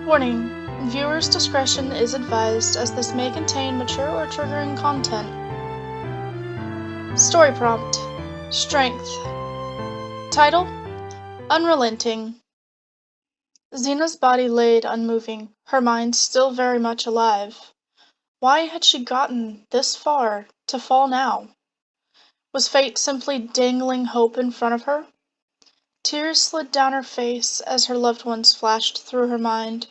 Warning: viewers' discretion is advised as this may contain mature or triggering content. Story prompt: Strength. Title: Unrelenting. Xena's body laid unmoving, her mind still very much alive. Why had she gotten this far to fall now? Was fate simply dangling hope in front of her? Tears slid down her face as her loved ones flashed through her mind.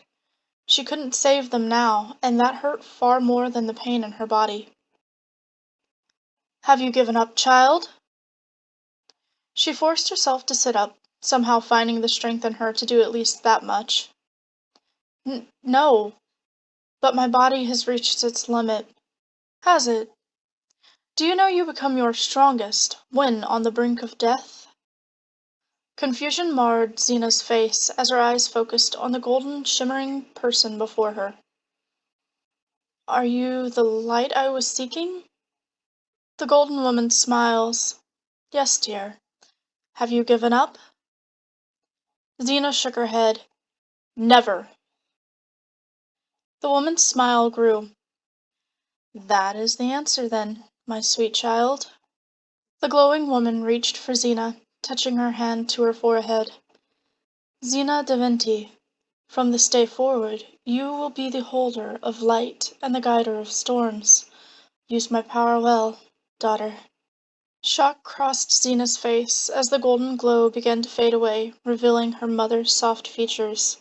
She couldn't save them now, and that hurt far more than the pain in her body. "Have you given up, child?" She forced herself to sit up, somehow finding the strength in her to do at least that much. No, but my body has reached its limit." "Has it? Do you know you become your strongest when on the brink of death?" Confusion marred Xena's face as her eyes focused on the golden, shimmering person before her. "Are you the light I was seeking?" The golden woman smiles. "Yes, dear. Have you given up?" Xena shook her head. "Never." The woman's smile grew. "That is the answer, then, my sweet child." The glowing woman reached for Xena, touching her hand to her forehead. "Xena da Vinci, from this day forward, you will be the holder of light and the guider of storms. Use my power well, daughter." Shock crossed Xena's face as the golden glow began to fade away, revealing her mother's soft features.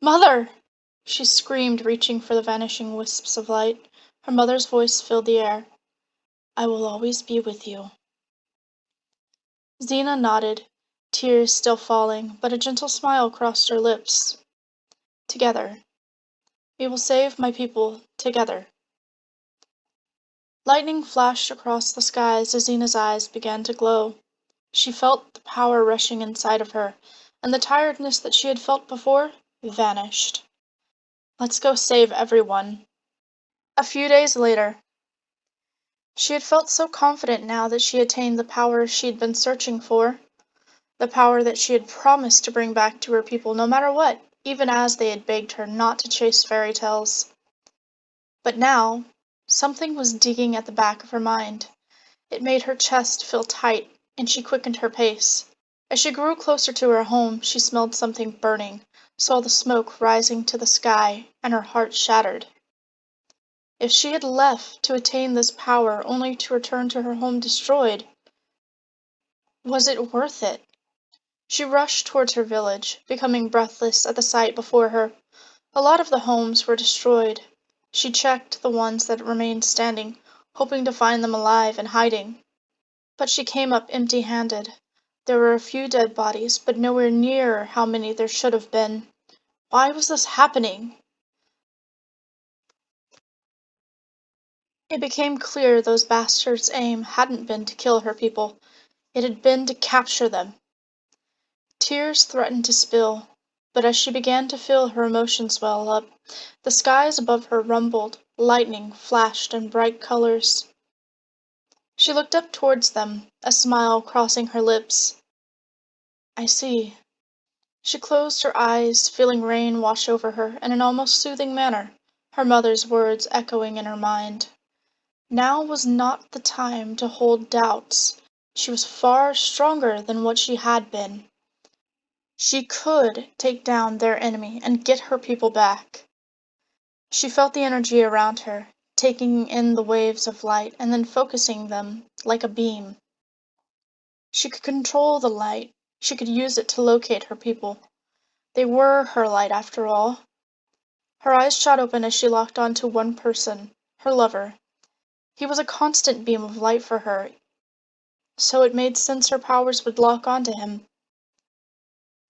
"Mother!" she screamed, reaching for the vanishing wisps of light. Her mother's voice filled the air. "I will always be with you." Xena nodded, tears still falling, but a gentle smile crossed her lips. "Together. We will save my people together." Lightning flashed across the skies as Xena's eyes began to glow. She felt the power rushing inside of her, and the tiredness that she had felt before vanished. "Let's go save everyone." A few days later. She had felt so confident now that she attained the power she'd been searching for, the power that she had promised to bring back to her people no matter what, even as they had begged her not to chase fairy tales. But now, something was digging at the back of her mind. It made her chest feel tight, and she quickened her pace. As she grew closer to her home, she smelled something burning, saw the smoke rising to the sky, and her heart shattered. If she had left to attain this power only to return to her home destroyed, was it worth it? She rushed towards her village, becoming breathless at the sight before her. A lot of the homes were destroyed. She checked the ones that remained standing, hoping to find them alive and hiding. But she came up empty-handed. There were a few dead bodies, but nowhere near how many there should have been. Why was this happening? It became clear those bastards' aim hadn't been to kill her people. It had been to capture them. Tears threatened to spill, but as she began to feel her emotions well up, the skies above her rumbled, lightning flashed in bright colors. She looked up towards them, a smile crossing her lips. "I see." She closed her eyes, feeling rain wash over her in an almost soothing manner, her mother's words echoing in her mind. Now was not the time to hold doubts. She was far stronger than what she had been. She could take down their enemy and get her people back. She felt the energy around her, taking in the waves of light and then focusing them like a beam. She could control the light. She could use it to locate her people. They were her light after all. Her eyes shot open as she locked on to one person, her lover. He was a constant beam of light for her, so it made sense her powers would lock onto him.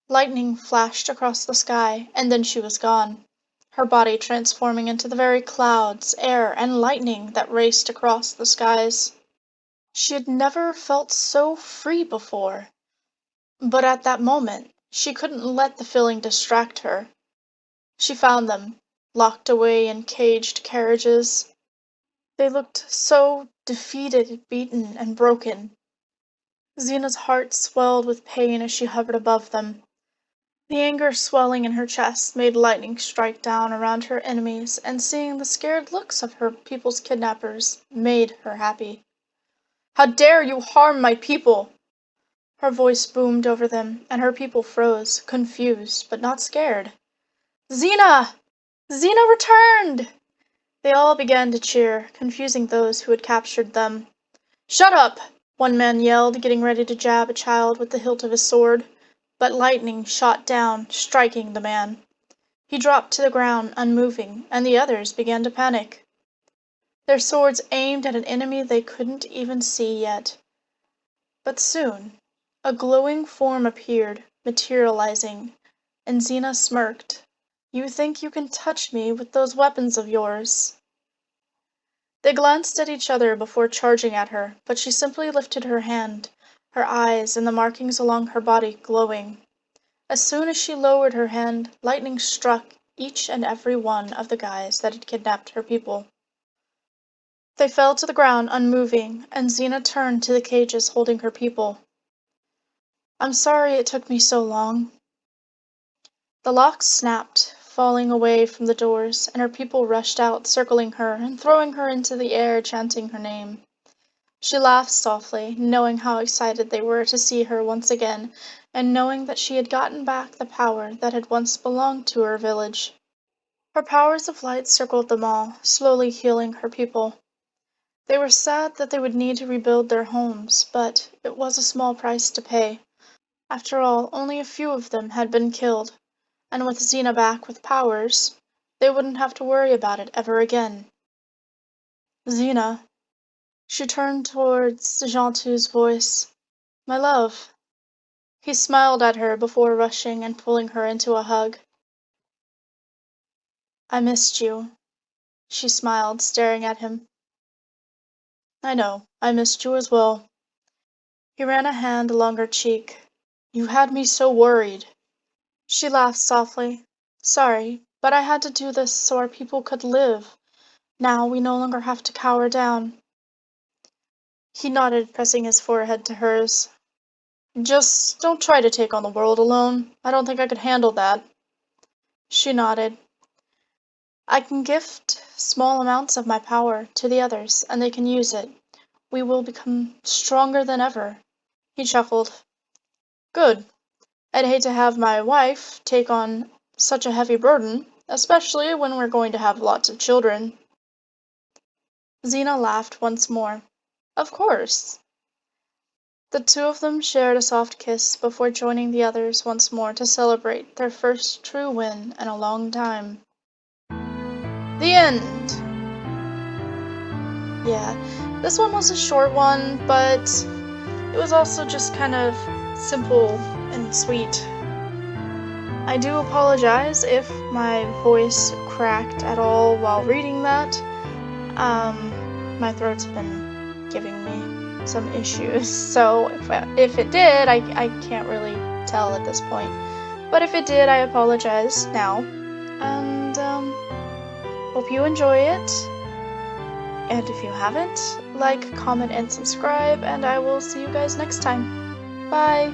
Lightning flashed across the sky, and then she was gone, her body transforming into the very clouds, air, and lightning that raced across the skies. She had never felt so free before, but at that moment, she couldn't let the feeling distract her. She found them, locked away in caged carriages. They looked so defeated, beaten, and broken. Xena's heart swelled with pain as she hovered above them. The anger swelling in her chest made lightning strike down around her enemies, and seeing the scared looks of her people's kidnappers made her happy. "How dare you harm my people!" Her voice boomed over them, and her people froze, confused, but not scared. "Xena! Xena returned!" They all began to cheer, confusing those who had captured them. "Shut up!" one man yelled, getting ready to jab a child with the hilt of his sword. But lightning shot down, striking the man. He dropped to the ground, unmoving, and the others began to panic. Their swords aimed at an enemy they couldn't even see yet. But soon, a glowing form appeared, materializing, and Xena smirked. "You think you can touch me with those weapons of yours?" They glanced at each other before charging at her, but she simply lifted her hand, her eyes and the markings along her body glowing. As soon as she lowered her hand, lightning struck each and every one of the guys that had kidnapped her people. They fell to the ground unmoving, and Xena turned to the cages holding her people. "I'm sorry it took me so long." The locks snapped, falling away from the doors, and her people rushed out, circling her and throwing her into the air, chanting her name. She laughed softly, knowing how excited they were to see her once again, and knowing that she had gotten back the power that had once belonged to her village. Her powers of light circled them all, slowly healing her people. They were sad that they would need to rebuild their homes, but it was a small price to pay. After all, only a few of them had been killed, and with Xena back with powers, they wouldn't have to worry about it ever again. "Xena." She turned towards Gentu's voice. "My love." He smiled at her before rushing and pulling her into a hug. "I missed you." She smiled, staring at him. "I know, I missed you as well." He ran a hand along her cheek. "You had me so worried." She laughed softly. "Sorry, but I had to do this so our people could live. Now we no longer have to cower down." He nodded, pressing his forehead to hers. "Just don't try to take on the world alone. I don't think I could handle that." She nodded. "I can gift small amounts of my power to the others, and they can use it. We will become stronger than ever." He chuckled. "Good. I'd hate to have my wife take on such a heavy burden, especially when we're going to have lots of children." Xena laughed once more. "Of course." The two of them shared a soft kiss before joining the others once more to celebrate their first true win in a long time. The end! Yeah, this one was a short one, but it was also just kind of simple and sweet. I do apologize if my voice cracked at all while reading that. My throat's been giving me some issues, so if it did, I can't really tell at this point. But if it did, I apologize now. And, hope you enjoy it. And if you haven't, like, comment, and subscribe, and I will see you guys next time. Bye!